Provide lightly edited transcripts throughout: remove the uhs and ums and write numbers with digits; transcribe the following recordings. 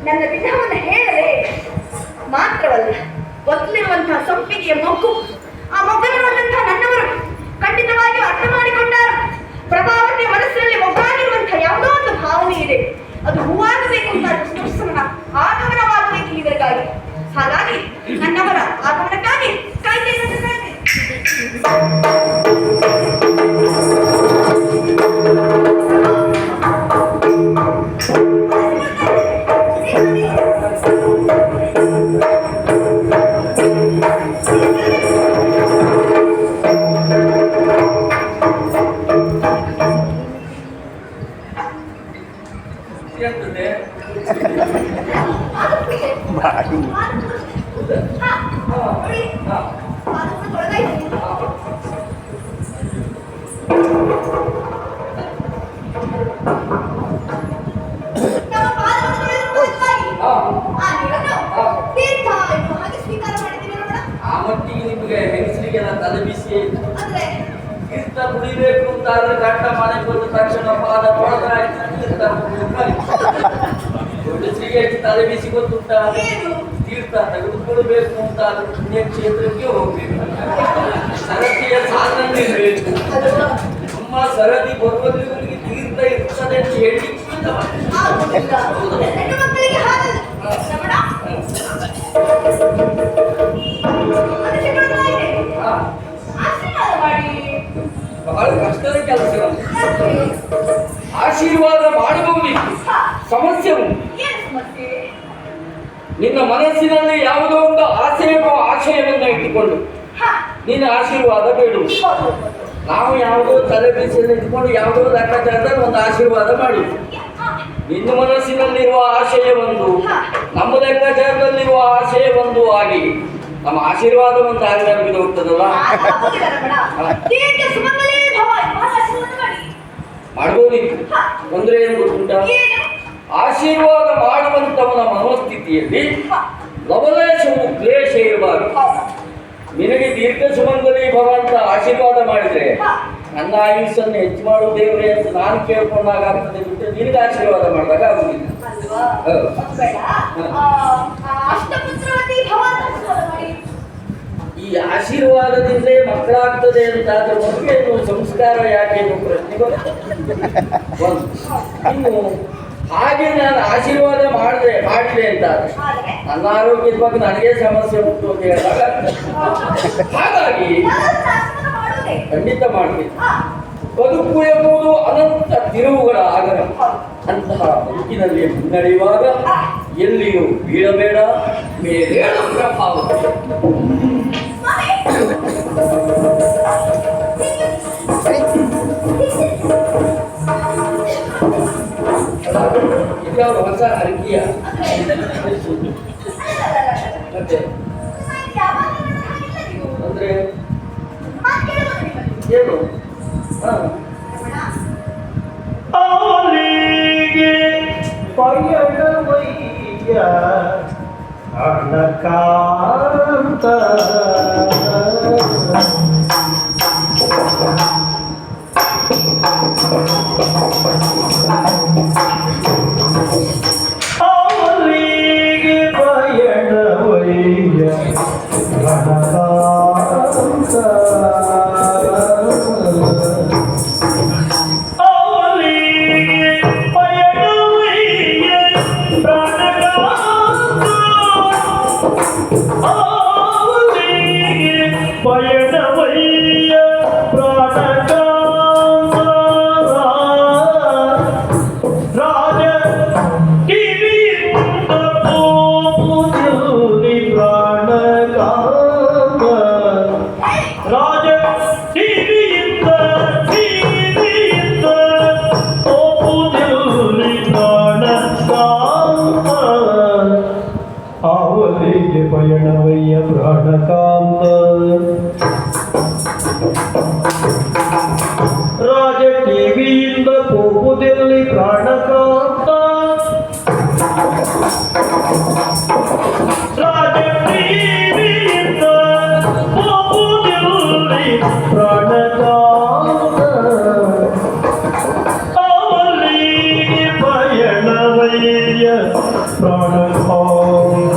ನನ್ನ ವಿಧವನ್ನು ಹೇಳದೆ ಮಾತ್ರವಲ್ಲ, ಒತ್ತಲಿರುವಂತಹ ಸಂಪಿಗೆಯ ಮೊಗ್ಗು, ಆ ಮೊಗ್ಗನಿರುವಂತಹ ನನ್ನವರು ಖಂಡಿತವಾಗಿಯೂ ಅರ್ಥ ಮಾಡಿಕೊಂಡಾರ. ಪ್ರಭಾವತಿಯ ಮನಸ್ಸಿನಲ್ಲಿ ಮೊಗ್ಗಾಗಿರುವಂತಹ ಯಾವುದೋ ಒಂದು ಭಾವನೆ ಇದೆ, ಅದು ಹೂವಾಗಬೇಕು ಅಂತ ಸುದರ್ಶನ ಆಗಮನವಾಗಬೇಕು ಇವರಿಗಾಗಿ. ಹಾಗಾಗಿ ನನ್ನವರ ಆಗಮನಕ್ಕಾಗಿ ಕಾಯ್ತಿದ್ದೇನೆ. ತಲೆ ಬಿಸಿ ತೀರ್ಥ ಕುಡಿಬೇಕು ಅಂತಾದ್ರೆ ಗಂಡ ಮನೆಗೆ ಬಂದ ತಕ್ಷಣ ಪಾದ ಶ್ರೀಗೆ ತಲೆ ಬಿಸಿ ಗೊತ್ತುಂಟ. ತೀರ್ಥ ತೆಗೆದುಕೊಳ್ಬೇಕು ಅಂತಾದ್ರೆ ಪುಣ್ಯಕ್ಷೇತ್ರಕ್ಕೆ ಹೋಗ್ಬೇಕು, ಸರದಿಯ ಸಾಧನೆ ಇರಬೇಕು. ನಮ್ಮ ಸರದಿ ಬರುವವರಿಗೆ ತೀರ್ಥ ಇರ್ತದೆ ಅಂತ ಹೇಳಿ ಬಹಳ ಕಷ್ಟದ ಕೆಲಸ. ಆಶೀರ್ವಾದ ಮಾಡಬಹುದು, ಸಮಸ್ಯೆ ಉಂಟು. ನಿನ್ನ ಮನಸ್ಸಿನಲ್ಲಿ ಯಾವುದೋ ಒಂದು ಆಶಯವನ್ನು ಇಟ್ಟುಕೊಂಡು ನಿನ್ನ ಆಶೀರ್ವಾದ ಬೇಡುವುದು. ನಾವು ಯಾವುದೋ ತಲೆ ಬಿಸಿಯಲ್ಲಿ ಇಟ್ಕೊಂಡು ಯಾವುದೋ ಲೆಕ್ಕಾಚಾರದಲ್ಲಿ ಒಂದು ಆಶೀರ್ವಾದ ಮಾಡುವುದು. ನಿನ್ನ ಮನಸ್ಸಿನಲ್ಲಿರುವ ಆಶಯ ಒಂದು, ನಮ್ಮ ಲೆಕ್ಕಾಚಾರದಲ್ಲಿರುವ ಆಶಯ ಒಂದು ಆಗಿ ನಮ್ಮ ಆಶೀರ್ವಾದ ಒಂದು ಆಗಿ ನಮಗೆ ಹೋಗ್ತದಲ್ಲ. ಮಾಡಬಹುದಿತ್ತು, ತೊಂದರೆ ಏನು ಗೊತ್ತುಂಟ? ಆಶೀರ್ವಾದ ಮಾಡುವಂತವನ ಮನೋಸ್ಥಿತಿಯಲ್ಲಿ ಲವಲೇಶವು ಕ್ಲೇಶ ಇರಬಾರದು. ನಿನಗೆ ದೀರ್ಘ ಸುಮಂಗಲಿ ಭವ ಅಂತ ಆಶೀರ್ವಾದ ಮಾಡಿದ್ರೆ ನನ್ನ ಆಯುಷನ್ನು ಹೆಚ್ಚು ಮಾಡು ದೇವರೇ ಅಂತ ನಾನು ಕೇಳ್ಕೊಂಡಾಗ ಆಗ್ತದೆ ಬಿಟ್ಟು ನಿನಗೆ ಆಶೀರ್ವಾದ ಮಾಡಿದಾಗ ಆಗುದಿಲ್ಲ. ಈ ಆಶೀರ್ವಾದದಿಂದಲೇ ಮಕ್ಕಳಾಗ್ತದೆ ಅಂತಾದ್ರೆ ಮಗುವೆ ಸಂಸ್ಕಾರ ಯಾಕೆ ಅನ್ನೋ ಪ್ರಶ್ನೆ ಇನ್ನು ಹಾಗೆ ನಾನು ಆಶೀರ್ವಾದ ಮಾಡಿದೆ ಅಂತಾದ್ರೆ ನನ್ನ ಆರೋಗ್ಯದ ಬಗ್ಗೆ ನನಗೆ ಸಮಸ್ಯೆ ಉಂಟು ಅಂತ ಹೇಳಿದಾಗ ಹಾಗಾಗಿ ಖಂಡಿತ ಮಾಡಬೇಕು. ಬದುಕು ಎಂಬುದು ಅನಂತ ತಿರುವುಗಳ ಆಗರ. ಅಂತಹ ಬದುಕಿನಲ್ಲಿ ಮುನ್ನಡೆಯುವಾಗ ಎಲ್ಲಿಯೂ ಬೀಳಬೇಡ, ಮೇಲೇಳು ಪ್ರಭಾವ. ಇದ್ಯಾವುದು ಹೊಸ ಅರಿಕೆಯ ಮತ್ತೆ ಅಂದ್ರೆ ಏನು ಅವರಿಗೆ ಪಯಣವಯ್ಯ ಅನಕಾಂತ ಅವರಿಗೆ ಪಯಣವಯ್ಯ ಅನಕಾಂತ ಪಯಣವ ವೈರ್ಯ ಪ್ರಾಣಭಂಗ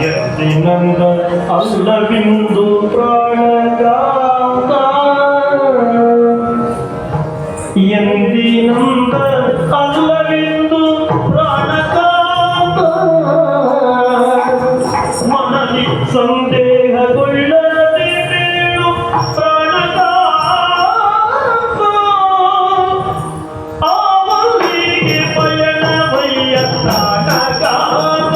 ಎಂದಿನಂದ ಅಲ್ಲವಿಂದು ಪ್ರಾಣಕ್ರಾಂತ ಎಂದಿನಂದ ಅಲ್ಲವಿಂದು ಪ್ರಾಣಕ್ರಾಂತ ಮನದಿ ಸಂದೇಹಗೊಳ್ಳದೆ ಬೇಡು ಪ್ರಾಣಕ್ರಾಂತ ಆವಲ್ಲಿಗೆ ಪಯಣವಯ್ಯ ಪ್ರಾಣಕ್ರಾಂತ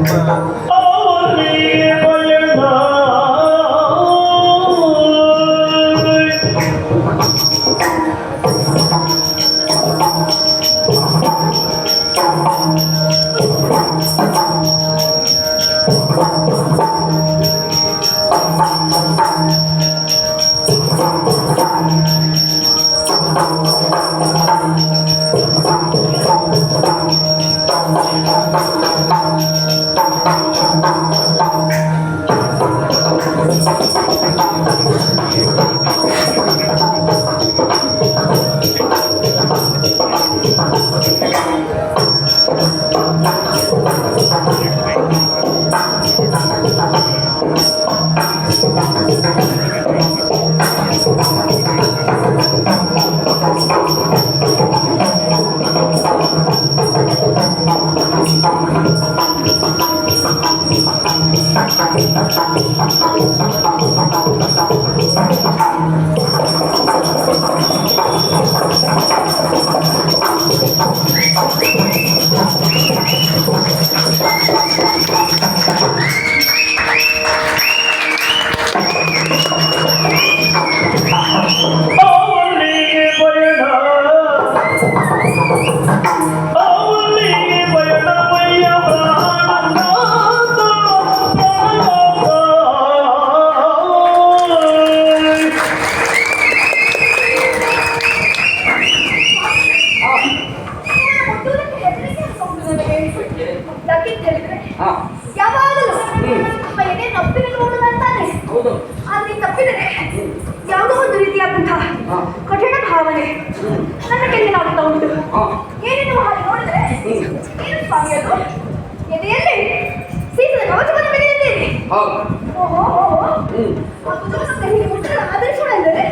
ಅವನಿಗೆ ಪಯಣ ಯಾವಾಗಲೂ ನಮ್ಮ ಎದೆ ತಪ್ಪಿನ ನೋಡುವಂತಾನೆ. ಹೌದು. ಆದ್ರೆ ತಪ್ಪಿದರೆ ಯಾವುದೋ ಒಂದು ರೀತಿಯಾದಂತಹ ಕಠಿಣ ಭಾವನೆ ನನ್ನ ಕೆನ್ನೆಗಾಗ್ತಾ ಉಂಟು. ಏನೇನು ಹಾಗೆ ನೋಡಿದ್ರೆ ಏನು ಸ್ವಾಮಿ ಅದು ಎದೆಯಲ್ಲಿ ಸೀಸದ ಕವಚವನ್ನು ಬೆಳೆದಿದ್ದೇನೆ. ಓಹೋ ಆಧರಿಸೋಣ ಎಂದರೆ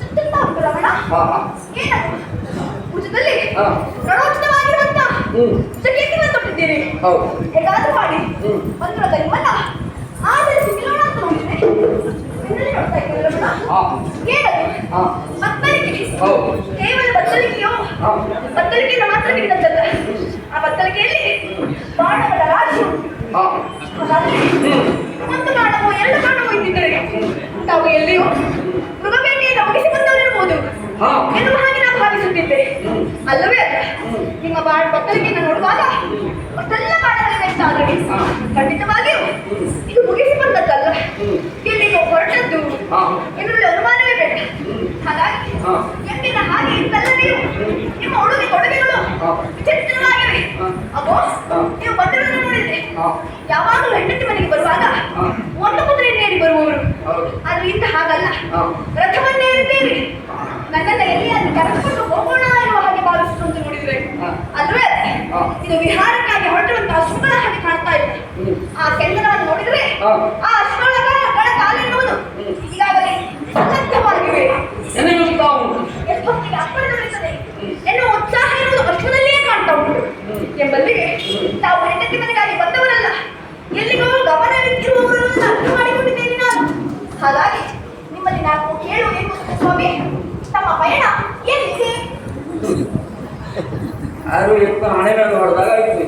ಚುತ್ತುತ್ತಾ ಉಂಟು ರಮಣ. ಏನದು ಭುಜದಲ್ಲಿ ರಣೋಚಿತವಾಗಿರುವಂತ ಜಗತ್ತಿನ ತೊಟ್ಟಿದ್ದೀರಿ. ಹೇಗಾದ್ರೂ ಮಾಡಿ ಮಂತ್ರದಲ್ಲಿ ನಿಮ್ಮನ್ನ ಆಧರಿಸಿ ನಿಲ್ಲೋಣ ಅಂತ ನೋಡಿದ್ರೆ ನೋಡ್ತಾ ಇದ್ದೀರಿ ರಮಣ. ಏನದು ಬತ್ತಲಿಕೆ? ಕೇವಲ ಬತ್ತಲಿಕೆಯೋ? ಬತ್ತಲಿಕೆಯಿಂದ ಮಾತ್ರ ಬಿದ್ದದ್ದಲ್ಲ, ಆ ಬತ್ತಲಿಕೆಯಲ್ಲಿ ಬಾಣಗಳ ರಾಶಿ ಉಂಟು. ಹಾಗಾಗಿ ಒಂದು ಬಾಣವೋ ಎರಡು ಬಾಣವೋ ಇದ್ದಿದ್ದರೆ ತಾವು ಎಲ್ಲಿಯೋ ಮೃಗಬೇಟೆಯಿಂದ ಮುಗಿಸಿ ಬಂದವರಿರ್ಬೋದು ಎನ್ನುವ ಹಾಗೆ ನಾನು ಭಾವಿಸುತ್ತಿದ್ದೆ. ಅಲ್ಲವೇ ಅಲ್ಲ, ನಿಮ್ಮ ಬತ್ತಲಿಕೆಯನ್ನು ನೋಡುವಾಗ ಅಷ್ಟೆಲ್ಲ ಬಾಣಗಳಿವೆ ಅಂತ ಆಲ್ರೆಡಿ ಖಂಡಿತವಾಗಿಯೂ ಇದು ಮುಗಿಸಿ ಬಂದದ್ದಲ್ಲ, ಎಲ್ಲಿಗೋ ಹೊರಟದ್ದು ಎನ್ನುವ ಅನುಮಾನವೇ ಬೇಡ. ಹಾಗಾಗಿ ಎಂದಿನ ಹಾಗೆ ಇದ್ದಲ್ಲವೇ ನಿಮ್ಮ ಉಡುಗೆ ತೊಡುಗೆಗಳು ವಿಚಿತ್ರವಾಗಿವೆ. ಅಗೋ ನೀವು ಬಂದಿರೋದನ್ನು ನೋಡಿದ್ರೆ ಯಾವಾಗಲೂ ಹೆಂಡತಿ ಮನೆಗೆ ಬರುವಾಗ ಒಂದು ಕುದುರೆಯನ್ನೇರಿ ಬರುವವರು, ಆದ್ರೆ ಇಂಥ ಹಾಗಲ್ಲ, ರಥವನ್ನೇರಿದ್ದೇವೆ. ನನ್ನನ್ನ ಎಲ್ಲಿಯಾದ್ರೂ ಕರೆದುಕೊಂಡು ಹೋಗೋಣ ಎನ್ನುವ ಹಾಗೆ ಭಾವಿಸಿಕೊಂಡು ನೋಡಿದ್ರೆ ಅಲ್ವೇ ಇದು ವಿಹಾರಕ್ಕಾಗಿ ಹೊರಟಿರುವಂತಹ ಅಶ್ವಗಳ ಹಾಗೆ ಕಾಣ್ತಾ ಇದೆ. ಆ ಕೆಂದರವನ್ನು ನೋಡಿದ್ರೆ ಆ ಅಶ್ವಗಳ ಕಾಲೆನ್ನುವುದು ಈಗಾಗಲೇ ಸನ್ನದ್ಧವಾಗಿವೆ. ಎಷ್ಟೊತ್ತಿಗೆ ಅಪ್ಪಳಿಸುತ್ತದೆ ಎನ್ನುವ ಉತ್ಸಾಹ ಇರುವುದು ಅಶ್ವದಲ್ಲಿಯೇ ಕಾಣ್ತಾ ಉಂಟು ಎಂಬಲ್ಲಿಗೆ ತಾವು ಹೆಂಡತಿ ಮನೆಗಾಗಿ ಬಂದವರಲ್ಲ, ಎಲ್ಲಿಗೋ ಗಮನವಿಟ್ಟಿರುವವರನ್ನು ಅರ್ಥ ಮಾಡಿಕೊಂಡಿದ್ದೇನೆ ನಾನು. ಹಾಗಾಗಿ ನಿಮ್ಮಲ್ಲಿ ನಾನು ಕೇಳುವುದೇನು ಸ್ವಾಮಿ, ತಮ್ಮ ಪಯಣ ಏನಿದೆ? ಯಾರು ಎತ್ತು ಹಣೆ ಮೇಲೆ ಹೊಡೆದಾಗ ಆಯ್ತು.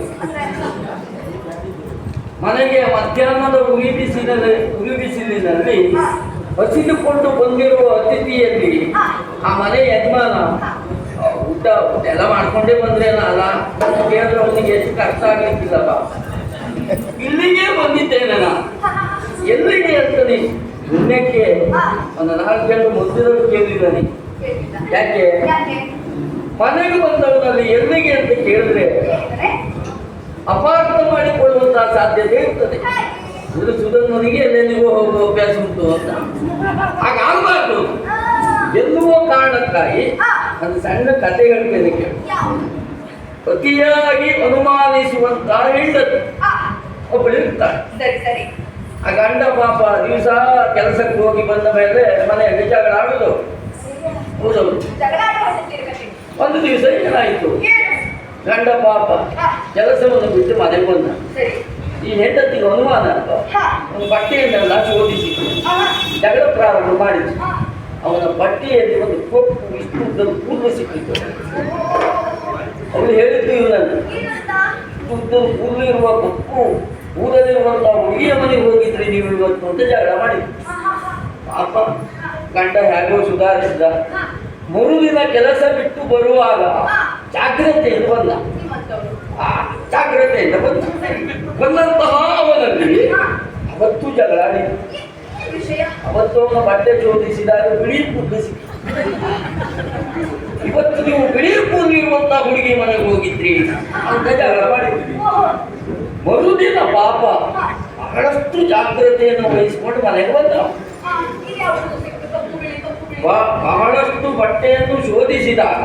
ಮನೆಗೆ ಮಧ್ಯಾಹ್ನದ ಉಗಿ ಬಿಸಿಲಿನಲ್ಲಿ ಹಸಿದುಕೊಂಡು ಬಂದಿರುವ ಅತಿಥಿಯಲ್ಲಿ ಆ ಮನೆ ಯಜಮಾನ ಊಟ ಎಲ್ಲ ಮಾಡ್ಕೊಂಡೇ ಬಂದ್ರೇನ ಅಲ್ಲ ಕೇಳಿದ್ರೆ ಅವನಿಗೆ ಎಷ್ಟು ಕಷ್ಟ ಆಗ್ಲಿಕ್ಕಿಲ್ಲಪ್ಪ. ಇಲ್ಲಿಗೆ ಬಂದಿದ್ದೇನೆ ನಾನು. ಎಲ್ಲಿಗೆ ಅಂತಾನೆ ಪುಣ್ಯಕ್ಕೆ ಒಂದು 4 ಗಂಟೆ ಮೊದಲು ಕೇಳಿದ್ದಾನೆ. ಯಾಕೆ ಮನೆಗೆ ಬಂದವನಲ್ಲಿ ಎಲ್ಲಿಗೆ ಅಂತ ಕೇಳಿದ್ರೆ ಅಪಾರ್ಥ ಮಾಡಿಕೊಳ್ಳುವಂತಹ ಸಾಧ್ಯತೆ ಇರ್ತದೆ. ಇದು ಸುಧನ್ವನಿಗೆ ಎಲ್ಲೆಲ್ಲಿಗೂ ಹೋಗುವ ಅಭ್ಯಾಸ ಉಂಟು ಅಂತ ಹಾಗಾಗಬಾರ್ದು ಎನ್ನುವ ಕಾರಣಕ್ಕಾಗಿ ಒಂದು ಸಣ್ಣ ಕಥೆ ಹೇಳ್ತೇನೆ ಕೇಳಿ. ಅತಿಯಾಗಿ ಅನುಮಾನಿಸುವಂತಹ ಹೆಂಡತಿ ಒಬ್ಬಳು ಇರ್ತಾಳೆ. ಆ ಗಂಡ ಪಾಪ ದಿವಸ ಕೆಲಸಕ್ಕೆ ಹೋಗಿ ಬಂದ ಮೇಲೆ ಮನೆಯಲ್ಲಿ ಜಗಳ ಆಡುದು. ಹೌದೌದು. ಒಂದು ದಿವಸ ಏನಾಯಿತು, ಗಂಡ ಪಾಪ ಕೆಲಸವನ್ನು ಬಿಟ್ಟು ಮನೆಗೆ ಬಂದ. ಈ ಹೆಂಡತಿಗೆ ಅನುಮಾನ ಅಂತ ಒಂದು ಬಟ್ಟೆಯನ್ನೆಲ್ಲ ಶೋಧಿಸಿ ಜಗಳ ಪ್ರಾರಂಭ ಮಾಡಿದ್ರು. ಅವನ ಬಟ್ಟೆಯಲ್ಲಿ ಒಂದು ಕೊಪ್ಪು ಇಷ್ಟು ಕೂದಲು ಸಿಕ್ಕಿತ್ತು. ಅವಳು ಹೇಳಿದ್ದು ಇವನನ್ನು ಕೂದಲು ಇರುವ ಕೊಪ್ಪು ಊರಲ್ಲಿರುವಂತಹ ಹುಡುಗಿಯ ಮನೆಗೆ ಹೋಗಿದ್ರೆ ನೀವು ಇವತ್ತು ಅಂತ ಜಗಳ ಮಾಡಿದ್ರಿ. ಪಾಪ ಗಂಡ ಹೇಗೋ ಸುಧಾರಿಸಿದ. ಮರುದಿನ ಕೆಲಸ ಬಿಟ್ಟು ಬರುವಾಗ ಜಾಗ್ರತೆಯಿಂದ ಬಂದ. ಜಾಗ್ರತೆಯಿಂದ ಬಂದಂತಹ ಅವನಲ್ಲಿ ಅವತ್ತು ಜಗಳ ಆಡಿದ್ರು. ಅವತ್ತು ಅವನ ಬಟ್ಟೆ ಚೋದಿಸಿದಾಗ ಬಿಳಿ ಕೂದಲು ಸಿಕ್ಕಿತು. ಇವತ್ತು ನೀವು ಬಿಳಿ ಕೂದಲಿರುವಂತಹ ಹುಡುಗಿ ಮನೆಗೆ ಹೋಗಿದ್ರಿ ಅಂತ ಜಗಳ ಮಾಡಿದ್ರಿ. ಮರುದಿನ ಪಾಪ ಬಹಳಷ್ಟು ಜಾಗ್ರತೆಯನ್ನು ವಹಿಸಿಕೊಂಡು ಮನೆಗೆ ಬಂದ. ಬಹಳಷ್ಟು ಬಟ್ಟೆಯನ್ನು ಶೋಧಿಸಿದಾಗ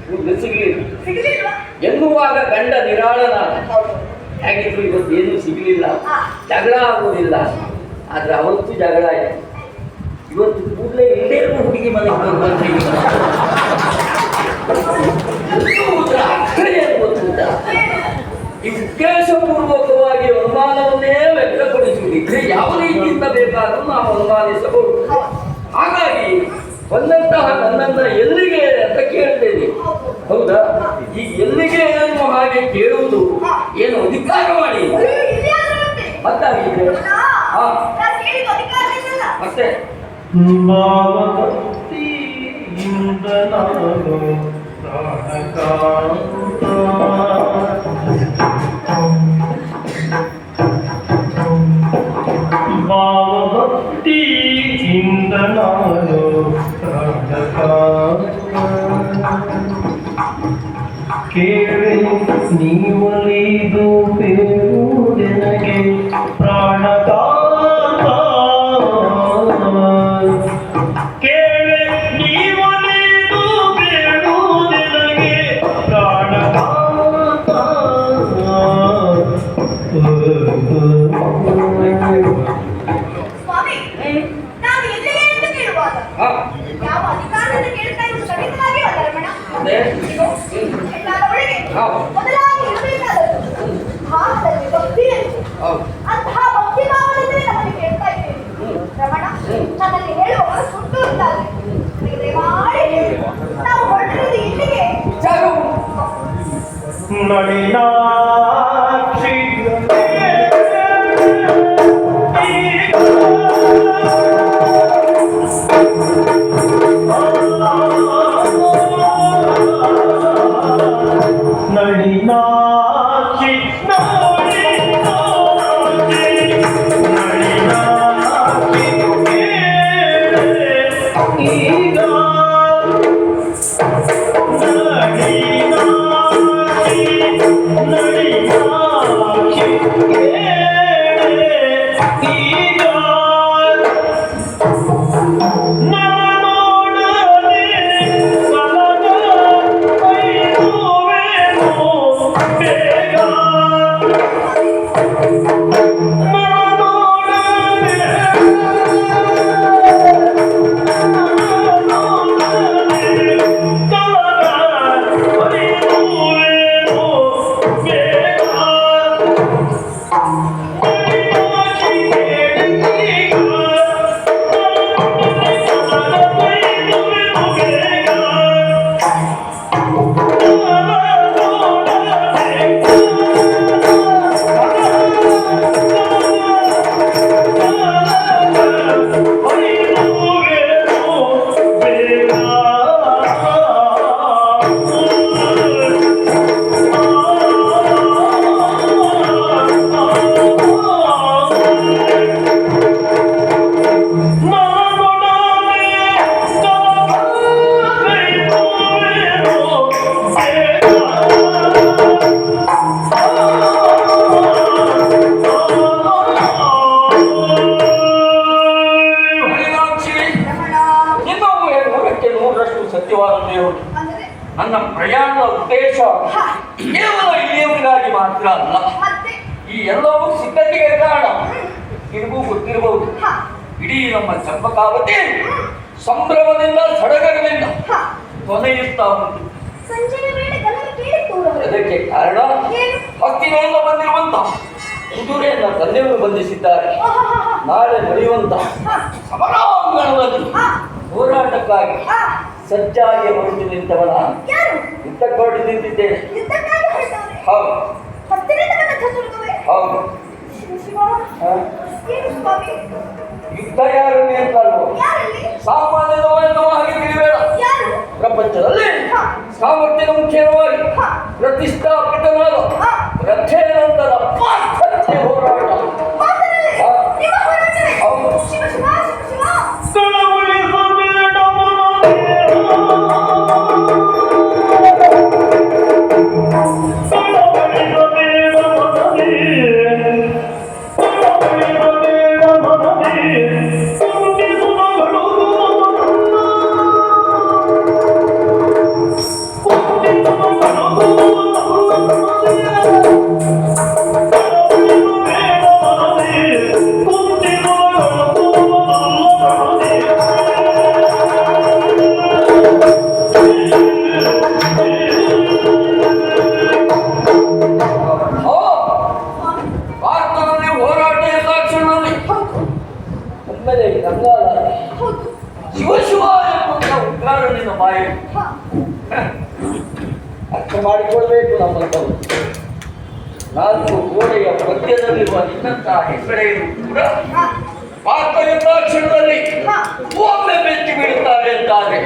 ಕೂದಲು ಸಿಗಲಿಲ್ಲ ಎನ್ನುವಾಗ ಗಂಡ ನಿರಾಳನಾದ. ಹೇಗಿದ್ರು ಇವತ್ತು ಏನೂ ಸಿಗಲಿಲ್ಲ, ಜಗಳ ಆಗುವುದಿಲ್ಲ. ಆದ್ರೆ ಅವತ್ತು ಜಗಳ ಆಯ್ತು. ಇವತ್ತು ಕೂಡಲೇ ಇಲ್ಲೇ ಹುಡುಗಿ ಮನೆಗೆ ಬಂದ್ರೆ ಈ ಉದ್ದೇಶಪೂರ್ವಕವಾಗಿ ಅನುಮಾನವನ್ನೇ ವ್ಯಕ್ತಪಡಿಸುವುದಿದ್ರೆ ಯಾವ ರೀತಿಯಿಂದ ಬೇಕಾದರೂ ನಾವು ಅನುಮಾನಿಸಬಹುದು. ಹಾಗಾಗಿ ಬಂದಂತಹ ನನ್ನನ್ನ ಎಲ್ಲಿಗೆ ಅಂತ ಕೇಳ್ತೇನೆ. ಹೌದಾ? ಈ ಎಲ್ಲಿಗೆ ಅನ್ನುವ ಹಾಗೆ ಕೇಳುವುದು ಏನು ಅಧಿಕಾರ ಮಾಡಿ ಮತ್ತಾಗಿದೆ. ಮತ್ತೆ ಭಾವಭಕ್ತಿಯಿಂದ ನಾನು ಕೇಳಿ ನೀವಲಿದು ಬೇರುವುದೆನಗೆ ಪ್ರಾಣಕಾಂತ. ಕೇಳಿ ನೀವಲಿದು ಬೇರುವುದೆನಗೆ ಪ್ರಾಣಕಾಂತ. ಸ್ವಾಮಿ, ನಾವು ಎಲ್ಲಿಗೆ ಎಂದು ಕೇಳುವಾಗ ಯಾವ ಅಧಿಕಾರದಿಂದ ಕೇಳ್ತಾ ಇರುವುದು ಖಂಡಿತವಾಗಿಯೂ ಅಲ್ಲ ರಮಣ. ಹೆಣ್ಣಾದವಳಿಗೆ ಮೊದಲಾಗಿ ಇರಬೇಕಾದದ್ದು ಭಾವದಲ್ಲಿ ಭಕ್ತಿ ಅಂತ. ಅಂತಹ ಭಕ್ತಿ ಭಾವದಿಂದಲೇ ನಮಗೆ ಕೇಳ್ತಾ ಇದ್ದೇವೆ ರಮಣ. ನನ್ನಲ್ಲಿ ಹೇಳುವವರು ಸುಟ್ಟು ಇದ್ದಾರೆ. ದಯಮಾಡಿ ಹೇಳಿ, ನಾವು ಹೊರಟಿರುವುದು ಎಲ್ಲಿಗೆ? ನಳಿನಾಕ್ಷಿ ನಳಿನಾಕ್ಷಿ ಈಗ ನನ್ನ ಪ್ರಯಾಣದ ಉದ್ದೇಶ ಕೇವಲ ಇಲ್ಲಿಯವರಿಗಾಗಿ ಮಾತ್ರ ಅಲ್ಲ. ಈ ಎಲ್ಲವೂ ಸಿದ್ಧತೆಗೆ ಕಾರಣ ನಿಮಗೂ ಗೊತ್ತಿರಬಹುದು. ಇಡೀ ನಮ್ಮ ಚಂಪಕಾವತಿ ಸಂಭ್ರಮದಿಂದ ಸಡಗರದಿಂದ ಕೊನೆಯುತ್ತಾ ಉಂಟು. ಅದಕ್ಕೆ ಕಾರಣ ಹತ್ತಿರದಿಂದ ಬಂದಿರುವಂತ ಕುದುರೆಯನ್ನ ತಂದೆಯವರು ಬಂಧಿಸಿದ್ದಾರೆ. ನಾಳೆ ನಡೆಯುವಂತ ಸಮರಾಂಗಣದಲ್ಲಿ ಹೋರಾಟಕ್ಕಾಗಿ ಸಜ್ಜಾಗಿ ಹೊರಟು ನಿಂತವನ ಯುದ್ಧಕ್ಕೆ ಹೊರಟು ನಿಂತಿದ್ದೇನೆ. ಹೌದು, ಹೌದು. ಶಿವ ಹ? ಏನು ಸ್ವಾಮಿ ಯುದ್ಧ ಯಾರನ್ನೇ ಅಂತಲ್ವ ಯಾರಲ್ಲಿ ಸಾಮಾನ್ಯನೋ ಎನ್ನುವ ಹಾಗೆ ತಿಳಿಬೇಡ. ಯಾರು ಪ್ರಪಂಚದಲ್ಲಿ ಹ. ಸಾಮರ್ಥ್ಯದ ಮುಖ್ಯವಾಗಿ ಹ. ಪ್ರತಿಷ್ಠಾಪಿತನಾದ ಹ. ರಥೇನಂತರ ಪಾರ್ಥಕ್ಕೆ ಹೋರಾಟ. ಮಾತನಾಡಿ ಹ. ನಿಮ್ಮ ಹೋರಾಟವೇ. ಹೌದು. ಶಿವ ಶಿವ ಶಿವ ಶಿವ ಕಳವಳಿಸಬೇಡ ಮನವೇ. ಹೋ, ಭಾರತದಲ್ಲಿ ಹೋರಾಟ ಎಂದಾಕ್ಷಣದಲ್ಲಿ ಒಮ್ಮೆಲೆ ಗಂಗಾಲ ಹೌದು ಶಿವ ಶಿವ ಎಂಬ ಉದ್ಗಾರ ನಿನ್ನ ಬಾಯಿ. ಹ. ಅರ್ಥ ಮಾಡಿಕೊಳ್ಬೇಕು ನಮ್ಮಂಥವು. ನಾಲ್ಕು ಗೋಡೆಯ ಮಧ್ಯದಲ್ಲಿರುವ ನಿನ್ನಂತಹ ಹೆಗ್ಗಡೆಯರು ಕೂಡ ಹ. ಭಾರತ ಎಂದಾಕ್ಷಣದಲ್ಲಿ ಹ. ಒಮ್ಮೆ ಬೆಚ್ಚಿ ಬೀಳುತ್ತಾರೆ ಅಂತಾರೆ.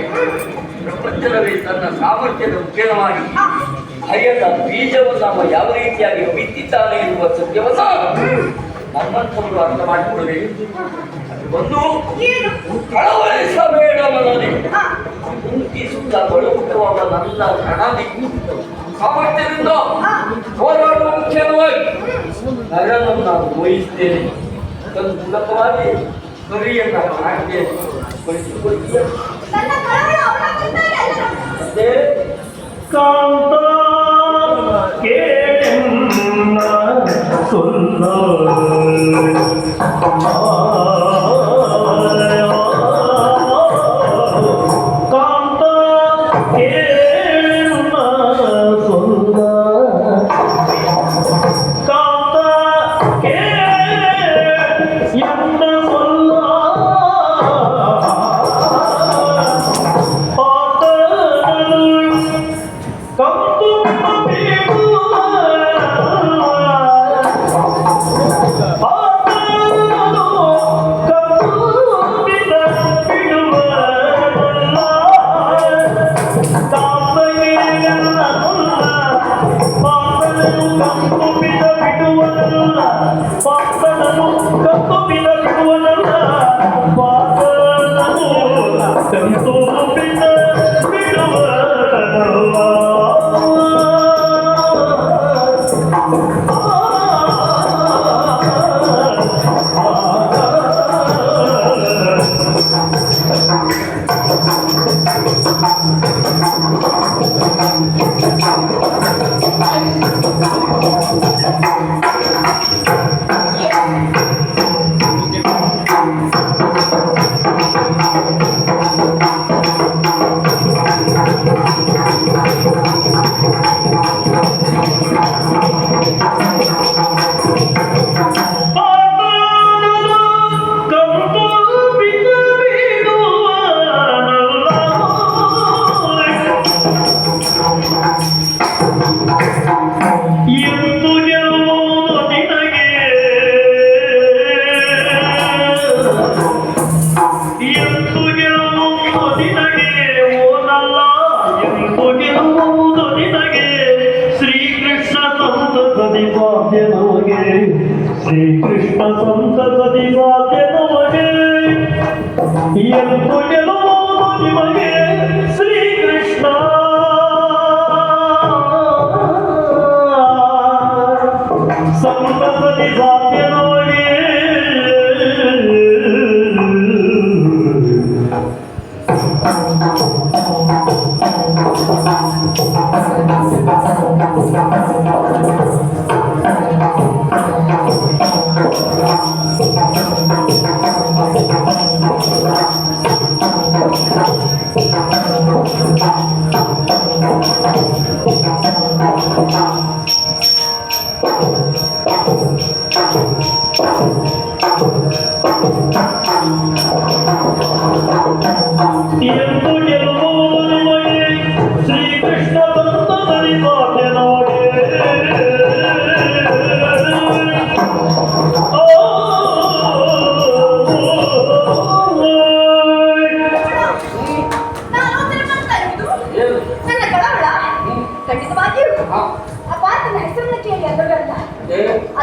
ಪ್ರಪಂಚದಲ್ಲಿ ತನ್ನ ಸಾಮರ್ಥ್ಯದ ಮುಖ್ಯವಾಗಿ ಹ. ಭಯದ ಬೀಜವನ್ನು ನಾವು ಯಾವ ರೀತಿಯಾಗಿ ಬಿತ್ತಿದ್ದಾನೆ ಎನ್ನುವ ಸತ್ಯವನ್ನ ನಮ್ಮಂಥವರು ಅರ್ಥ ಮಾಡಿಕೊಳ್ಳಬೇಕು. ಅದು ಒಂದು ಏನು ಕಳವಳಿಸಬೇಡ ಮನದಿ ಹ. ಕುಂತಿಸುತ್ತ ಬಳುಕುವ ನನ್ನ ರಣದಿ ಸಾಮರ್ಥ್ಯದಿಂದ ಹೋರಾಡುವ ಮುಖ್ಯವಾಗಿ ನರನನ್ನು ನಾನು ವಹಿಸ್ತೇನೆ. ಅದರ ಮೂಲಕವಾಗಿ ಕವಿಯನ್ನ ಹಾಗೆ ಬಳಸಿಕೊಳ್ಳುತ್ತೀಯ. ನನ್ನ ಕಳವಳ ಅವಲಂಬಿಸಿದ್ದಾರೆ ಎಲ್ಲರೂ. ಮತ್ತೆ ಕಾಂತ ಕೇಳನ್ನ ಸುಂದ ಕಾಂತ ಕೇಳನ್ನ ಸುಂದ ಕಾಂತ ಕೇಳನ್ನ ಸುಂದ ಕಂತು ಎಂದು ಗೆಲ್ಲುವುದು ನಿನಗೆ ಎಂದು ಗೆಲ್ಲುವುದು ನಿನಗೆ ಓನಲ್ಲ ಎಂದು ಗೆಲ್ಲುವುದು ನಿನಗೆ ಶ್ರೀಕೃಷ್ಣ ಸಂತತದಿ ಸಾಧ್ಯ ನಮಗೆ ಶ್ರೀಕೃಷ್ಣ ಸಂತತದಿ ಸಾಧ್ಯ ನಮಗೆ ಎಂದು ಗೆಲ್ಲುವುದು ನಿಮಗೆ ಶ್ರೀಕೃಷ್ಣ ಸಂತತದಿ ಸಾಧ್ಯ ನಮಗೆ ಎಂದು ಗೆಲ್ಲುವುದು ನಿಮಗೆ ಶ್ರೀಕೃಷ್ಣ ಸಂತತದಿ ಸಾಧ್ಯ ನಮಗೆ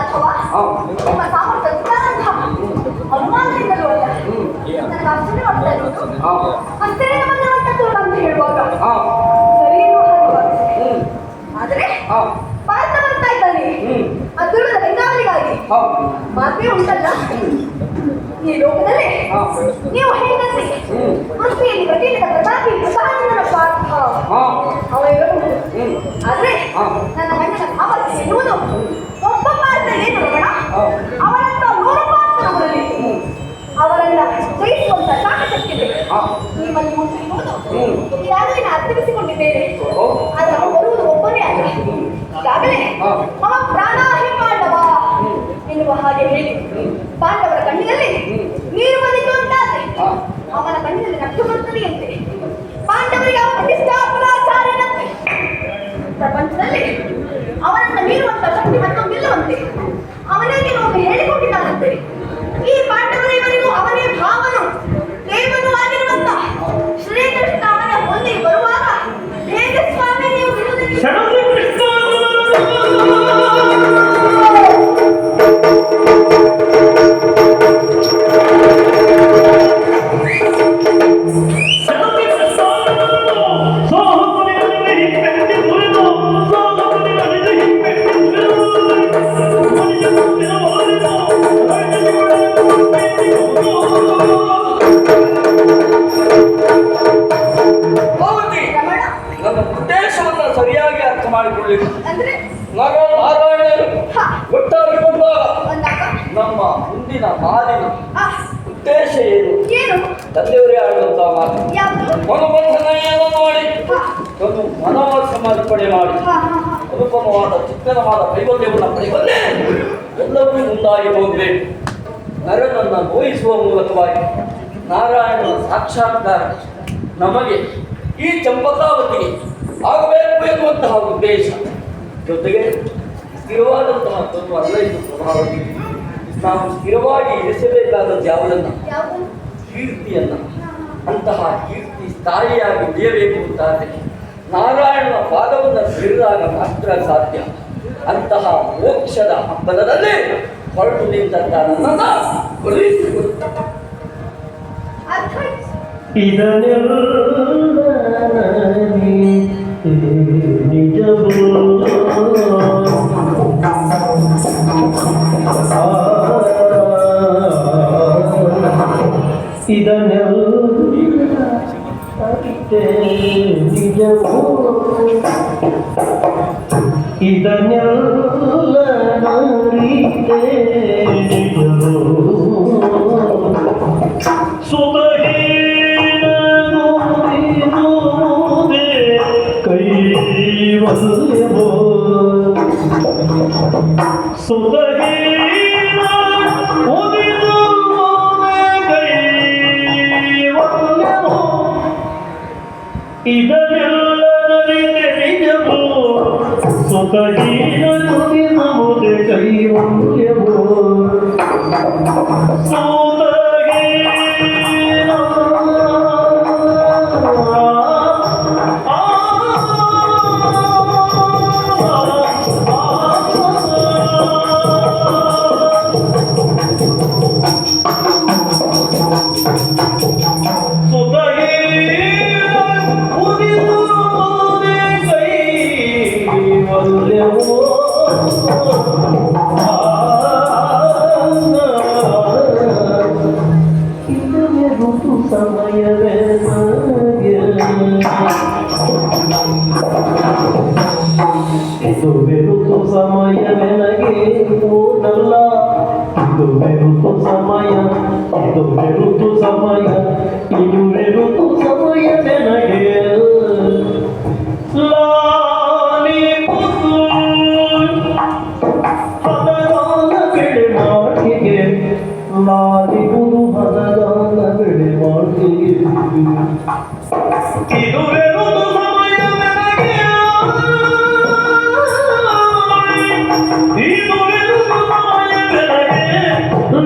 ಅಥವಾ ನಿಮ್ಮ ಸಾಮರ್ಥ್ಯ ಇದ್ದಾರಂತಹ ಅನುಮಾನದಿಂದಲೂ ಅಲ್ಲ. ನನಗೆ ಆಶ್ಚರ್ಯ ಆಗ್ತಾ ಇರೋದು ಆಶ್ಚರ್ಯವಂತ ಅಂತ ಹೇಳುವಾಗ ಸರಿ ಎನ್ನುವ ಹಾಗೆ ಭಾವಿಸಿದೆ. ಆದರೆ ಪಾತ್ರ ಬರ್ತಾ ಇದ್ದಾನೆ ಅದುರ್ಗದ ಬೆಂಗಾವಲಿಗಾಗಿ ಮಾತೇ ಉಂಟಲ್ಲ. ಈ ಲೋಕದಲ್ಲಿ ನೀವು ಹೆಂಗಸಿ ವೃತ್ತಿಯಲ್ಲಿ ಗಟ್ಟಿಲಿದ್ದ ಪ್ರತಾಪಿ ಪ್ರಸಾದನ ಪಾಠ ಅವ ಇರಬಹುದು. ಆದ್ರೆ ನನ್ನ ಗಂಡನ ಸಾಮರ್ಥ್ಯ ಎನ್ನುವುದು ಒಬ್ಬ ಪಾತ್ರ ಏನು ರಮಣ, ಅವರಂತ 100 ಪಾತ್ರಗಳಲ್ಲಿ ಅವರನ್ನ ಜಯಿಸುವಂತ ತಾಕತ್ತಿದೆ ನಿಮ್ಮಲ್ಲಿ ಉಂಟು ಎನ್ನುವುದು ಈಗಾಗಲೇ ನಾನು ಅರ್ಥವಿಸಿಕೊಂಡಿದ್ದೇನೆ. ಆದ್ರೆ ಅವನು ಬರುವುದು ಒಬ್ಬನೇ ಅಲ್ಲ. ಈಗಾಗಲೇ ಅವ ಪ್ರಾಣಾಹಿ ಪಾಂಡವ ಎನ್ನುವ ಹಾಗೆ ಹೇಳಿ ಪಾಂಡವರ ಕಣ್ಣಿನಲ್ಲಿ ನೀರು ಬಂದಿದ್ದು ಅಂತಾದ್ರೆ ಅವನ ಕಣ್ಣಿನಲ್ಲಿ ನಟ್ಟು ಬರುತ್ತದೆಯಂತೆ. ಪಾಂಡವರಿಗೆ ಅವನ ಪ್ರತಿಷ್ಠಾಪನಾಚಾರ್ಯನಂತೆ ಪ್ರಪಂಚದಲ್ಲಿ ಅವನನ್ನ ಮೀರುವಂತ ಶಕ್ತಿ ಮತ್ತೊಂದಿಲ್ಲವಂತೆ. ಅವನಿಗೆ ಒಮ್ಮೆ ಹೇಳಿಕೊಂಡಿದ್ದಾನಂತೆ, ಈ ಪಾಂಡವರಿವರಿಗೂ ಅವನೇ ಭಾವನು ದೇವನು ಆಗಿರುವಂತ ಶ್ರೀಕೃಷ್ಣ ಅವನ ಹೊಂದಿ ಬರುವಾಗ ಹೇಗೆ ಸ್ವಾಮಿ ನೀವು ಬಿಡುವುದಿಲ್ಲ. ಅಂದ್ರೆ ನಾರಾಯಣರು ಒಟ್ಟಾಗಿ ಬಂದಾಗ ನಮ್ಮ ಮುಂದಿನ ಮಾಲಿನ ಉದ್ದೇಶ ಏನು? ತಂದೆಯವರೇ ಆಡುವಂತಹ ಮಾತು ಮನೋಬಂಧನೆಯನ್ನು ಮಾಡಿ ಒಂದು ಮನವ ಸಮರ್ಪಣೆ ಮಾಡಿ ಅನುಪಮವಾದ ಚಿಕ್ಕನವಾದ ಕೈವಲ್ಯವನ್ನು ಪಡೆಯಬಲ್ಲೆ ಎಲ್ಲವೂ ಮುಂದಾಗಿ ಹೋಗಬೇಕು. ನರನನ್ನು ನೋಯಿಸುವ ಮೂಲಕವಾಗಿ ನಾರಾಯಣನ ಸಾಕ್ಷಾತ್ಕಾರ ನಮಗೆ ಈ ಚಂಪಕಾವತಿಗೆ ಆಗಬೇಕು ಎನ್ನುವಂತಹ ಉದ್ದೇಶ. ಜೊತೆಗೆ ಸ್ಥಿರವಾದಂತಹ ಒಂದು ಅಲ್ಲ ಇದು ಪ್ರಭಾವ. ನಾವು ಸ್ಥಿರವಾಗಿ ಇರಿಸಬೇಕಾದದ್ದು ಯಾವುದನ್ನ? ಕೀರ್ತಿಯನ್ನ. ಅಂತಹ ಕೀರ್ತಿ ಸ್ಥಾಯಿಯಾಗಿ ಉಳಿಯಬೇಕು ಅಂತಾದರೆ ನಾರಾಯಣನ ಪಾದವನ್ನು ಸೇರಿದಾಗ ಮಾತ್ರ ಸಾಧ್ಯ. ಅಂತಹ ಮೋಕ್ಷದ ಹಬ್ಬದಲ್ಲಿ ಹೊರಟು ನಿಂತಹ ನನ್ನನ್ನು ಒಲಿಸಿಕೊಡುತ್ತ ನಿಜವೂ ಇದನ್ನೆಲ್ಲ ಅರಿತೆ ನಿಜವೂ ಸುಧೀನನು ಇರುವುದೇ ಕೈವಲ್ಯವೋ ಸುಧೀನ ಉದಿರುವುದೇ ಕೈವಲ್ಯವೋ ಇದನ್ನೆಲ್ಲ ಅರಿತೆ ನಿಜವೋ ಸುಧೀನ ಉದಿರುವುದೇ ಕೈವಲ್ಯವೋ ಸಮಯವೆನಗೆ ಓನಲ್ಲ ಇದು ಋತು ಸಮಯ ಇದು ಋತು ಸಮಯ ಇದು ಋತು ಸಮಯವೆನಗೆ ಲಾಲಿ ಪುತು ಹದಗಾಲ ಬೆಳೆ ಮಾಡಿಗೆ ಲಾಲಿ ಪುತು ಹದಗಾಲ ಬೆಳೆ ಮಾಡಿಗೆ ಇದು ಋತು ಸಮಯವೆನಗೆ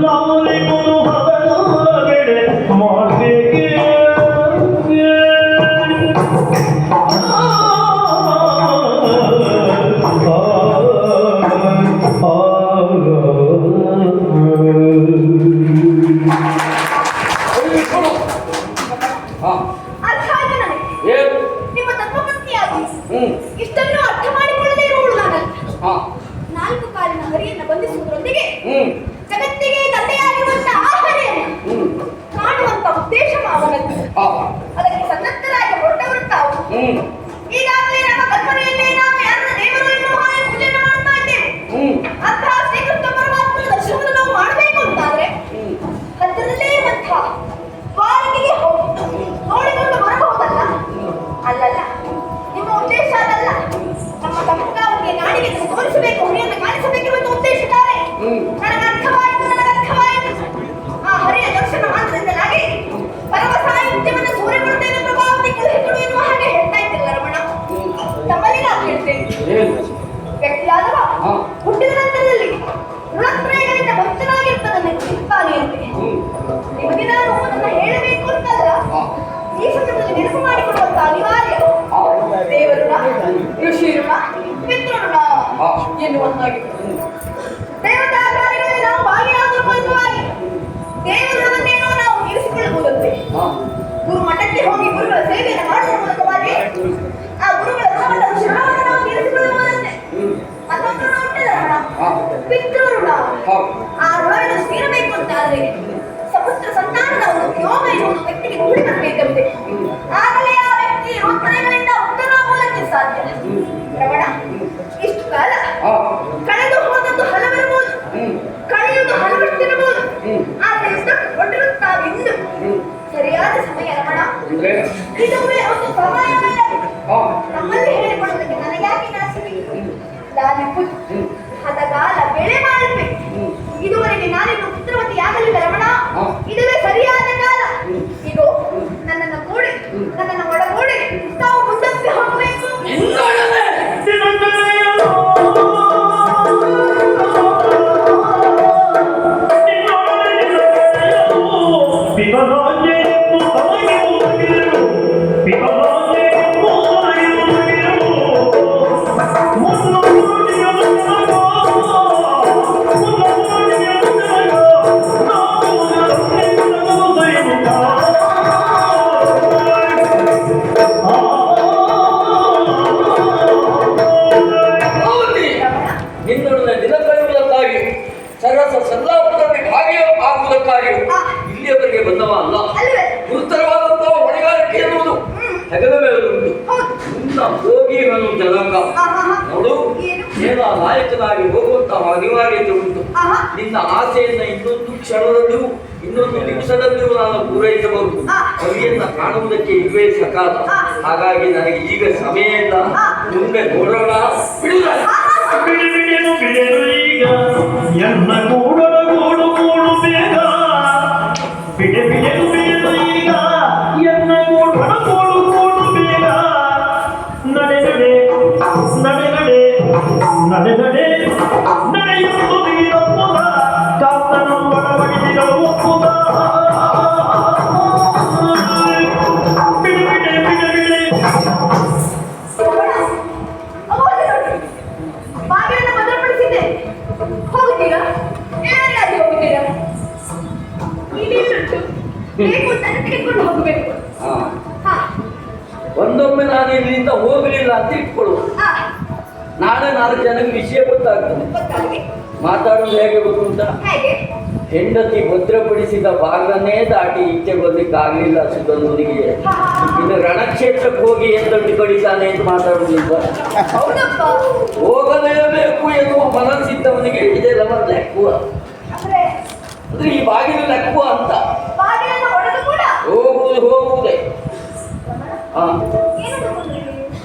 ಲಾಲಿ ಪುತು ಹದಗಾಲ ಬೆಳೆ ಮಾಡಿಗೆ ಜಗತ್ತಿಗೆ ತಂದೆಯಾಗಿರುವಂತ ಆಹರೆಯನ್ನು ಕಾಣುವಂತ ಉದ್ದೇಶ ಮಾವನದ್ದು. ಅದಕ್ಕೆ ಸನ್ನದ್ಧರಾಗಿ ಹೊರಟವರು ತಾವು. ಈಗಾಗಲೇ ನಮ್ಮ ಕಲ್ಪನೆಯಲ್ಲೇ ನಾವು ಯಾರನ್ನ ದೇವರು ಎನ್ನುವ ಹಾಗೆ ಪೂಜೆಯನ್ನು ಮಾಡ್ತಾ ಇದ್ದೇವೆ. ಅಂತಹ ಶ್ರೀಕೃಷ್ಣ ಪರಮಾತ್ಮನ ದರ್ಶನವನ್ನು ನಾವು ಮಾಡಬೇಕು ಅಂತಾದ್ರೆ ಹತ್ತಿರದಲ್ಲೇ ಇರುವಂತಹ ದ್ವಾರಕೆಗೆ ಹೋಗಿ ನೋಡಿಕೊಂಡು ಬರಬಹುದಲ್ಲ? ಅಲ್ಲಲ್ಲ, ನಿಮ್ಮ ಉದ್ದೇಶ ಅದಲ್ಲ. ನಮ್ಮ ತಮ್ಮಗಾವರಿಗೆ ನಾಡಿಗೆ ತೋರಿಸಬೇಕು, ಹುರಿಯನ್ನು ಕಾಣಿಸಬೇಕೆಂಬ ಉದ್ದೇಶ ತಾನೆ. ನನಗರ್ಥವಾಯಿತು. ಆ ಹರಿಯ ದರ್ಶನ ಮಾತ್ರದಿಂದಲಾಗಿ ಪರಮ ಸಾಹಿತ್ಯವನ್ನು ಸೂರ್ಯಕೊಡುತ್ತೇನೆ ಪ್ರಭಾವತಿ ಕಳುಹಿಕೊಡು ಎನ್ನುವ ಹಾಗೆ ಹೇಳ್ತಾ ಇದ್ದಿಲ್ಲ ರಮಣ. ತಮ್ಮಲ್ಲಿ ನಾವು ಹೇಳ್ತೇವೆ, ವ್ಯಕ್ತಿಯಾದವ ಹುಟ್ಟಿದ ನಂತರದಲ್ಲಿ ಋಣತ್ರಯಗಳಿಂದ ಭಕ್ತನಾಗಿರ್ತದನ್ನು ಚಿಂತಾನೆಯಂತೆ. ನಿಮಗೆ ನಾನು ಅದನ್ನು ಹೇಳಬೇಕು ಅಂತಲ್ಲ, ಈ ಸಂದರ್ಭದಲ್ಲಿ ನೆನಪು ಮಾಡಿಕೊಳ್ಳುವಂತ ಅನಿವಾರ್ಯ. ದೇವರುಣ, ಋಷಿ ಋಣ, ಪಿತೃಋಣ ಎನ್ನುವಂತಾಗಿ ದೇವತಾ ಕಾರ್ಯಗಳಲ್ಲಿ ನಾವು ಭಾಗಿಯಾಗುವುದವಾಗಿ ದೇವರನ್ನೇನೋ ನಾವು ಇರಿಸಿಕೊಳ್ಳಬಹುದಂತೆ. ಗುರು ಮಠಕ್ಕೆ ಹೋಗಿ ಗುರುಗಳ ಸೇವೆಯನ್ನು ಮಾಡುವ ಮೂಲಕವಾಗಿ ಆ ಗುರುಗಳ ಋಣವನ್ನು ಶಿರವನ್ನು ನಾವು ಇರಿಸಿಕೊಳ್ಳಬಹುದಂತೆ. ಮತ್ತೊಂದು ಋಣ ಉಂಟಲ್ಲ ಋಣ, ಪಿತೃಋಣ. ಆ ಋಣವನ್ನು ತೀರಬೇಕು ಅಂತಾದ್ರೆ ಸಪುತ್ರ ಸಂತಾನದ ಒಂದು ಯೋಗ ಎನ್ನುವುದು ವ್ಯಕ್ತಿಗೆ ಕೂಡಿ ಬರಬೇಕಂತೆ. ಆಗಲೇ ಆ ವ್ಯಕ್ತಿ ರೋತ್ಪನೆಗಳಿಂದ ಉತ್ತರವಾಗುವುದಕ್ಕೆ ಸಾಧ್ಯ. ರಮಣ, ಇಷ್ಟು ಕಾಲ ಕಳೆದು ಹೋದದ್ದು ಹಲವಿರಬಹುದು, ಕಳೆಯುವುದು ಹಲವಷ್ಟಿರಬಹುದು. ಆದರೆ ಇಷ್ಟಕ್ಕೆ ಹೊರಟಿರುತ್ತಾವಿಂದು ಸರಿಯಾದ ಸಮಯ ರಮಣ. ಇದುವೇ ಒಂದು ಸಮಯವಲ್ಲ. ನಮ್ಮಲ್ಲಿ ಹೇಳಿಕೊಳ್ಳುವುದಕ್ಕೆ ನನಗ್ಯಾಕೆ ನಾಸಿಕೆ? ಹದಗಾಲ ಬೆಳೆ ಮಾಡಬೇಕು. ಇದುವರೆಗೆ ನಾನಿನ್ನು ಪುತ್ರವತಿಯಾಗಲಿಲ್ಲ ರಮಣ. ಇದುವೇ ಸರಿಯಾದ ಕಾಲ. ಇದು ನನ್ನನ್ನು ಕೂಡಿ ನನ್ನನ್ನು ಒಡಗೂಡಿ ತಾವು ಮುಂದಕ್ಕೆ ಹೋಗಬೇಕು. ಇಲ್ಲಿಯವರೆಗೆ ಬಂದವ ಅಲ್ಲ. ಗುರುತರವಾದಂತಹ ಹೊಣೆಗಾರಿಕೆ ಎನ್ನುವುದು ಹೆಗಲ ಮೇಲೆ ಉಂಟು. ನಿನ್ನ ಹೋಗಿ ನಾನು ಜನಾಂಗ ನೋಡು, ಏನ ನಾಯಕನಾಗಿ ಹೋಗುವಂತಹ ಅನಿವಾರ್ಯತೆ ಉಂಟು. ನಿನ್ನ ಆಸೆಯನ್ನ ಇನ್ನೊಂದು ಕ್ಷಣದಲ್ಲೂ ಇನ್ನೊಂದು ನಿಮಿಷದಲ್ಲೂ ನಾನು ಪೂರೈಸಬಹುದು. ಕವಿಯನ್ನ ಕಾಣುವುದಕ್ಕೆ ಇರುವೇ ಸಕಾಲ. ಹಾಗಾಗಿ ನನಗೆ ಈಗ ಸಮಯ ಇಲ್ಲ, ಮುಂದೆ ನೋಡೋಣ. ಬಿಡೆನು ಈಗ ಎನ್ನ ಕೂಡಲು ಕೂಡು ಕೂಡು ಬೇಗ. ಬಿಡೆನು ಈಗ ಎನ್ನ ಕೂಡಲು ಕೂಡು ಕೂಡು ಬೇಗ. ನಡೆ ನಡೆ ನಡೆ ನಡೆ ನಡೆ ನಡೆ ನಡೆಯುವುದು ನೀರೊಪ್ಪುದ. ಕಾತನು ಒಳಬಡಿಸಿಗಳು ಒಪ್ಪುದ. ಬಿಡೆ ಬಿಡೆ ಬಿಡೆ ಬಿಡೆ ಬಾಗಿಲನ್ನು ಭದ್ರಪಡಿಸಿದ್ದೆ. ಹೋಗುತ್ತೀರಾ? ಏನಾದ್ರೂ ಹೋಗುತ್ತೀರಾ? ಇಲ್ಲಿಂಟು ಬೇಕು ಅಂತ ತೆಗೆದುಕೊಂಡು ಹೋಗಬೇಕು. ಒಂದೊಮ್ಮೆ ನಾನು ಇಲ್ಲಿಂದ ಹೋಗಲಿಲ್ಲ ಅಂತ ಇಟ್ಕೊಳ್ಳುವ. ನಾಳೆ 4 ಜನಕ್ಕೆ ವಿಷಯ ಗೊತ್ತಾಗ್ತದೆ. ಮಾತಾಡೋದು ಹೇಗೆ ಗೊತ್ತುಂಟ? ಹೆಂಡತಿ ಭದ್ರಪಡಿಸಿದ ಭಾಗನೇ ದಾಟಿ ಈಚೆ ಬರ್ಲಿಕ್ಕೆ ಆಗ್ಲಿಲ್ಲ ಸುಧನ್ವನಿಗೆ. ಇನ್ನು ರಣಕ್ಷೇತ್ರಕ್ಕೆ ಹೋಗಿ ಎಂದೊಡ್ಡಿ ಕಡಿತಾನೆ ಅಂತ ಮಾತಾಡುವುದಿಲ್ಲ. ಹೋಗಲೇಬೇಕು ಎನ್ನುವ ಮನಸ್ಸಿದ್ದವನಿಗೆ ಇದೆಲ್ಲ ಲೆಕ್ಕುವ ಅಂದ್ರೆ ಈ ಬಾಗಿಲು ಲೆಕ್ಕುವ ಅಂತ ಹೋಗುವುದೇ.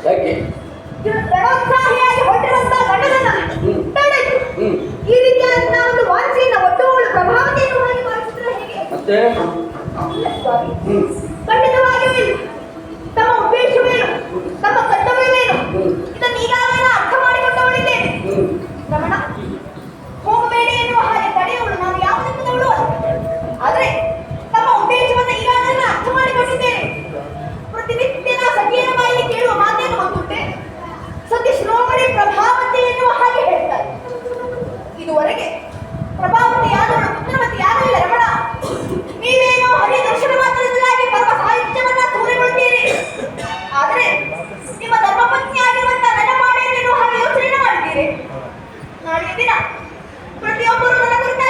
ಯಾಕೆ ಈ ರೀತಿಯಾದ ಒಂದು ವಾಂಚೆಯನ್ನು ಒಟ್ಟುವಳು ಪ್ರಭಾವತೆಯನ್ನು ಹಾಗೆ ಮಾಡಿಸಿದ್ರೆ ಹೇಗೆ? ಮತ್ತೆ ಖಂಡಿತವಾಗಿಯೂ ತಮ್ಮ ಉದ್ದೇಶವೇನು, ತಮ್ಮ ಕರ್ತವ್ಯವೇನು ಇದನ್ನು ಈಗಾಗಲೇ ಅರ್ಥ ಮಾಡಿಕೊಂಡವಳಿದ್ದೇನೆ. ರಮಣ, ಹೋಗಬೇಡಿ ಎನ್ನುವ ಹಾಗೆ ತಡೆಯುವಳು ನಾನು ಯಾವುದಕ್ಕೂ ಆದರೆ ತಮ್ಮ ಉದ್ದೇಶವನ್ನು ಈಗಾಗಲೇ ಅರ್ಥ ಮಾಡಿಕೊಂಡಿದ್ದೇನೆ. ಪ್ರತಿನಿತ್ಯ ಸಖಿಯ ಬಾಯಿಗೆ ಕೇಳುವ ಮಾತೇನು ಗೊತ್ತುಂಟೆ? ಸತಿ ಶ್ರೋಮಣಿ ಪ್ರಭಾವತಿ ಎನ್ನುವ ಹಾಗೆ ಹೇಳ್ತಾರೆ. ಇದುವರೆಗೆ ಪ್ರಭಾವತಿಯಾದವಳು ಪುತ್ರವತಿಯಾಗಲಿಲ್ಲ ರಮಣ. ನೀವೇನೋ ಹರಿಯ ದರ್ಶನ ಮಾತ್ರದಿಂದಾಗಿ ಪರಮ ಸಾಹಿತ್ಯವನ್ನ ತೋರಿಕೊಳ್ತೀರಿ. ಆದರೆ ನಿಮ್ಮ ಧರ್ಮಪತ್ನಿಯಾಗಿರುವಂತ ನನ್ನ ಮಾಡೇನೆನ್ನುವ ಹಾಗೆ ಯೋಚನೆ ಮಾಡಿದ್ದೀರಿ. ನಾಳೆಯ ದಿನ ಪ್ರತಿಯೊಬ್ಬರು ನನ್ನ ಕುರಿತ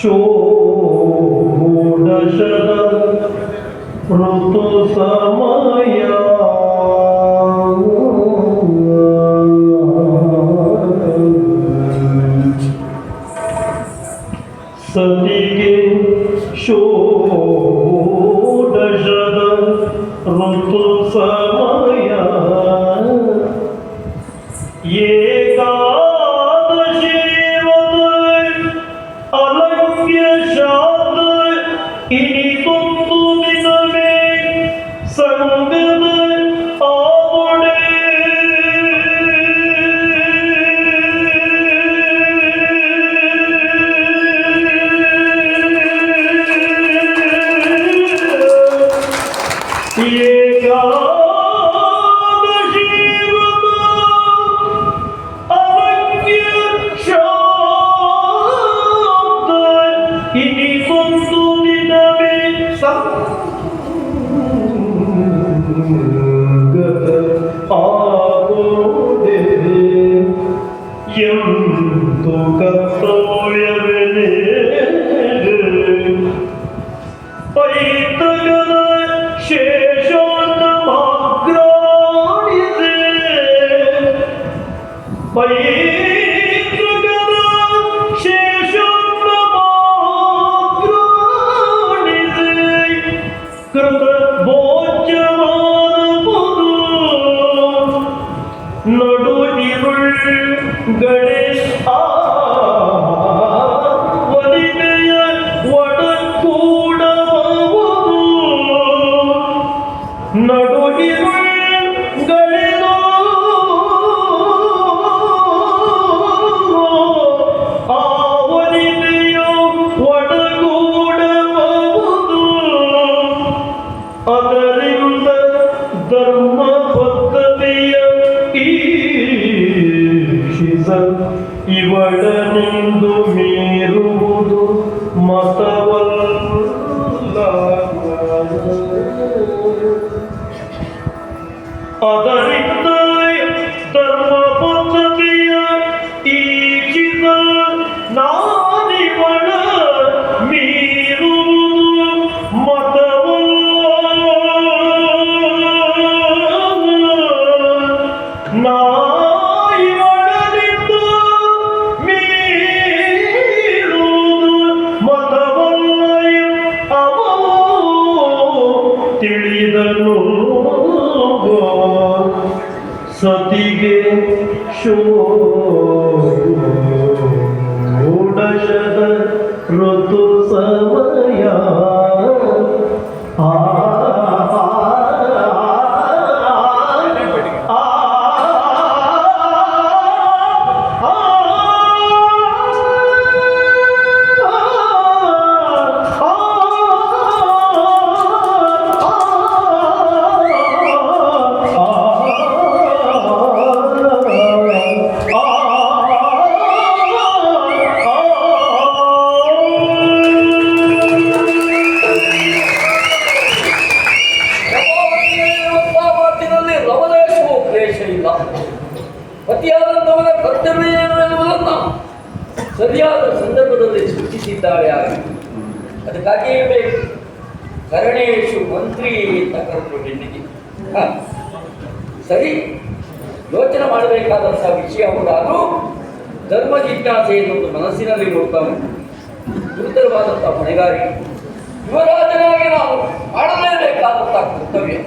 ಷೋಡಶದ ಋತು ಸಮಯ ಸತಿಗೆ ಷೋಡಶದ ಋತು ಸಮಯ ಅಲಂಕ್ಯ ಶಾದ ಇನಿತೊಂದು ದಿನವೇ ಸಂಗದ ಆವಡೆ ಎಂತು ಕರ್ತವ್ಯವೆನೆ ಪೈತಗದ ಶೇಷಾಂತ ಮಾಗ್ರಾಣಿದೆ ಪೈತಗದ ಶೇಷಾಂತ ಮಾಗ್ರಾಣಿದೆ ಕೃತ ಭೋಜ್ಯಮಾನ ಪುದು ನಡು ಗಣೇಶ ವನಿತೆಯ ಒಡಕೂಡಬಹುದು ನಡುಗಿರುಳ್ ಗಳೆದೋ ಆ ವನಿತೆಯು ಒಡಗೂಡಬಹುದು ಅದರಿಂದ ಧರ್ಮ ಬದ್ಧತೆಯ ಇವಳನೆಂದು ಮೀರುವುದು ಮತವಲ್ಲ ಅದರಿಂದ ಧರ್ಮ ಪದ್ಧತಿಯ ಈಚಿದ ನಾನಿವಳ ಮೀರುವುದು ಮತವಲ್ಲ ತಿಳಿದನು ಸತಿಗೆ ಷೋಡಶದ ಋತು ಸಮಯ ಪತಿಯಾದಂಥವನ ಕರ್ತವ್ಯ ಏನು ಎನ್ನುವುದನ್ನು ಸರಿಯಾದ ಸಂದರ್ಭದಲ್ಲಿ ಸೂಚಿಸಿದ್ದಾಳೆ ಆಗಿ ಅದಕ್ಕಾಗಿಯೇ ಬೇಕು ಕರಣೇಶು ಮಂತ್ರಿ ಅಂತ ಕರೆದು ಹೆಣ್ಣಿಗೆ ಸರಿ ಯೋಚನೆ ಮಾಡಬೇಕಾದಂತಹ ವಿಷಯ ಅದು ಧರ್ಮ ಜಿಜ್ಞಾಸೆ ಎನ್ನುವುದು ಮನಸ್ಸಿನಲ್ಲಿ ನೋಡ್ತಾನೆ ಗುರುತರವಾದಂತಹ ಹೊಣೆಗಾರಿಕೆ ಯುವರಾಜನಾಗಿ ನಾವು ಮಾಡಲೇಬೇಕಾದಂತಹ ಕರ್ತವ್ಯ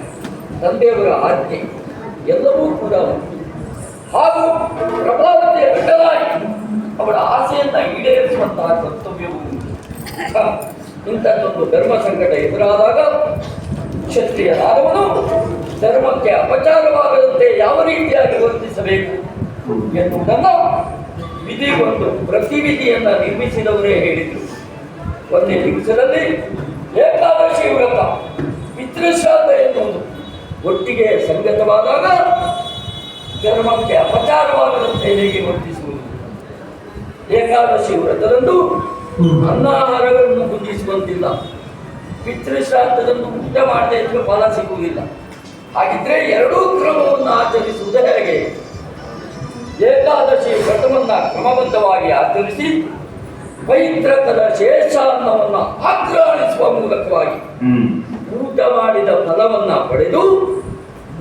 ತಂದೆಯವರ ಆಜ್ಞೆ ಎಲ್ಲವೂ ಕೂಡ ಹಾಗೂ ಪ್ರಭಾವತೆಯ ಗಡ್ಡಲಾಗಿ ಅವಳ ಆಸೆಯನ್ನ ಈಡೇರಿಸುವಂತಹ ಕರ್ತವ್ಯವೂ ಇಂಥದ್ದೊಂದು ಧರ್ಮ ಸಂಕಟ ಎದುರಾದಾಗ ಕ್ಷತ್ರಿಯನಾದವನು ಧರ್ಮಕ್ಕೆ ಅಪಚಾರವಾಗದಂತೆ ಯಾವ ರೀತಿಯಾಗಿ ವರ್ತಿಸಬೇಕು ಎನ್ನುವುದನ್ನು ವಿಧಿಗೊಂದು ಪ್ರತಿವಿಧಿಯನ್ನ ನಿರ್ಮಿಸಿದವರೇ ಹೇಳಿದರು. ಒಂದೇ ದಿವಸದಲ್ಲಿ ಏಕಾದಶಿ ವ್ರತ ಪಿತೃಶ್ರಾದ್ದ ಎನ್ನುವುದು ಒಟ್ಟಿಗೆ ಸಂಗತವಾದಾಗ ಧರ್ಮಕ್ಕೆ ಅಪಚಾರವಾಗದಂತೆ ಹೇಗೆ ವರ್ತಿಸುವುದು. ಏಕಾದಶಿ ವ್ರತದಂದು ಅನ್ನಾಹಾರಗಳನ್ನು ಭುಜಿಸುವಂತಿಲ್ಲ, ಪಿತೃಶ್ರಾದ್ದದಂದು ಊಟ ಮಾಡದೆ ಇದ್ರೆ ಫಲ ಸಿಗುವುದಿಲ್ಲ. ಹಾಗಿದ್ರೆ ಎರಡೂ ಕ್ರಮವನ್ನು ಆಚರಿಸುವುದು ಹೇಗೆ? ಏಕಾದಶಿ ವ್ರತವನ್ನ ಕ್ರಮಬದ್ಧವಾಗಿ ಆಚರಿಸಿ ಪೈತೃಕದ ಶೇಷಾನ್ನವನ್ನು ಆಕ್ರಮಿಸುವ ಮೂಲಕವಾಗಿ ಊಟ ಮಾಡಿದ ಫಲವನ್ನ ಪಡೆದು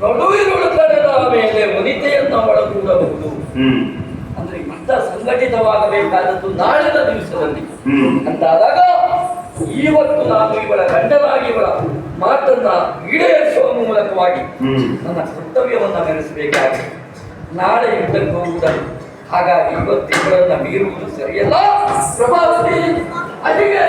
ನಡುವಿರುಳು ತಡೆದ ಮೇಲೆ ವನಿತೆಯನ್ನ ಒಳಗೂಡಬಹುದು. ಅಂದ್ರೆ ಯುದ್ಧ ಸಂಘಟಿತವಾಗಬೇಕಾದದ್ದು ನಾಳಿನ ದಿವಸದಲ್ಲಿ ಅಂತಾದಾಗ ಇವತ್ತು ನಾನು ಇವಳ ಗಂಡನಾಗಿ ಇವಳ ಮಾತನ್ನ ಈಡೇರಿಸುವ ಮೂಲಕವಾಗಿ ನನ್ನ ಕರ್ತವ್ಯವನ್ನ ಮೆರೆಸಬೇಕಾಗಿದೆ. ನಾಳೆ ಯುದ್ಧಕ್ಕೆ ಹೋಗುವುದನ್ನು ಹಾಗಾಗಿ ಇವತ್ತು ಇವಳನ್ನ ಮೀರುವುದು ಸರಿಯಲ್ಲ. ಪ್ರಭಾವತಿ ಅಲ್ಲಿಗೆ